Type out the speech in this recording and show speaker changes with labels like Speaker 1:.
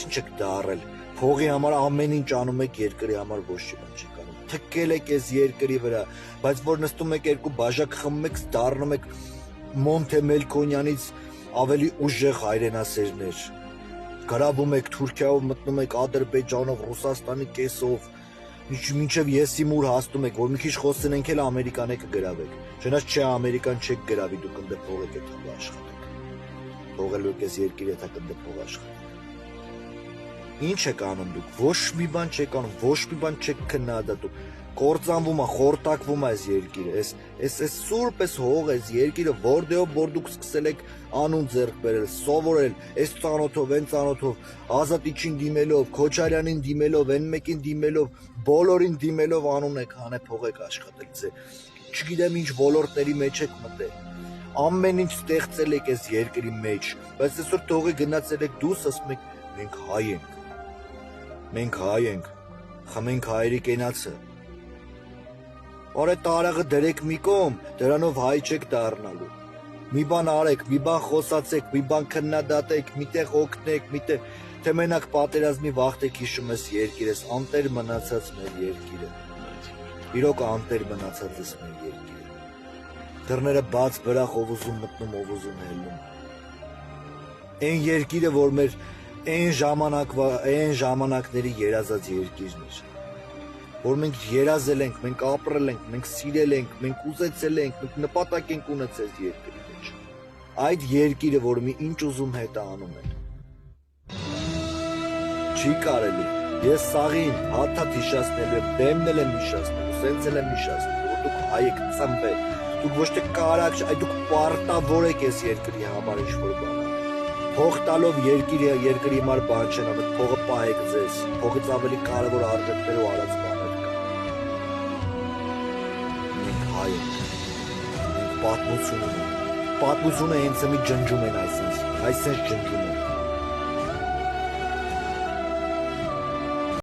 Speaker 1: ինչ եք դարել։ Փողի համար ամեն ինչ անում եք, երկրի համար ոչ մի բան չեք անում։ Թքել եք այս երկրի վրա, բայց որ նստում եք երկու բաժակ խմում եք, դառնում եք Մոնթե Մելքոնյանից ավելի ուժեղ հայրենասերներ։ Գրավում եք Թուրքիայով, մտնում եք Ադրբեջանով, Ռուսաստանի կեսով, մինչև ես իմ ուր հասնում եք, որ մի քիչ խոսենք էլ Ամերիկան եք գրավեք։ Չնայած չէ Ամերիկան չեք գրավի, դուք ընդ փող եք այդ աշխատեք։ Թողելու եք այս երկիրը, եթե կընդ փող աշխատեք։ Ինչ եք անում դուք, ոչ մի բան չեք անում, ոչ մի բան չեք քննադատում, կործանվում է, խորտակվում է այս երկիրը, այս սուրբ այս հող, այս երկիրը, որտեղով որ դուք սկսել եք անուն ձեռք բերել, սովորել, այս ծանոթով, այն ծանոթով, Ազատիչին դիմելով, Քոչարյանին դիմելով, այն մեկին դիմելով, բոլորին դիմելով անուն եք հանե փող եք աշխատել, չգիտեմ ինչ ոլորտների մեջ եք մտել, ամեն ինչ ստեղծել եք այս երկրի մեջ, բայց այսօր թողի գնացել եք դուրս, ասում եք մենք հայ ենք, խմենք հայերի կենացը։ Որ այդ տարաղը դրեք մի կողմ, դրանով հայ չեք դառնալու։ Մի բան արեք, մի բան խոսացեք, մի բան քննադատեք, միտեղ օգնեք, միտեղ թե մենակ պատերազմի վախտեք հիշում ես երկիրս, անտեր մնացած մեր երկիրը։ Իրոք անտեր մնացած ես մեր երկիրը։ Դռները բաց վրախ ով ուզում մտնում, ով ուզում հելնում։ Այն երկիրը, որ մեր այն ժամանակների երազած երկիրն էր, որ մենք երազել ենք, մենք ապրել ենք, մենք սիրել ենք, մենք ուզեցել ենք, մենք նպատակ ենք ունեցել երկրի մեջ։ Այդ երկիրը, որ մի ինչ ուզում հետը անում են։ Չի կարելի։ Ես սաղին հաթաթ հիշացնելու եմ, բեմնել եմ հիշացնելու, սենց եմ հիշացնելու, որ դուք հայ եք ծնվել, դուք ոչ թե կարակ, այլ դուք պարտավոր եք այս երկրի համար ինչ-որ բան։ Փող տալով երկրի համար բան չեն անում, փողը պահեք ձեզ, փողից ավելի կարևոր արժեքներ ու արած բաներ կան։ Մենք հայ ենք, մենք պատմություն ունենք, պատմությունը հենց մի ջնջում են այսինչ ջնջում են։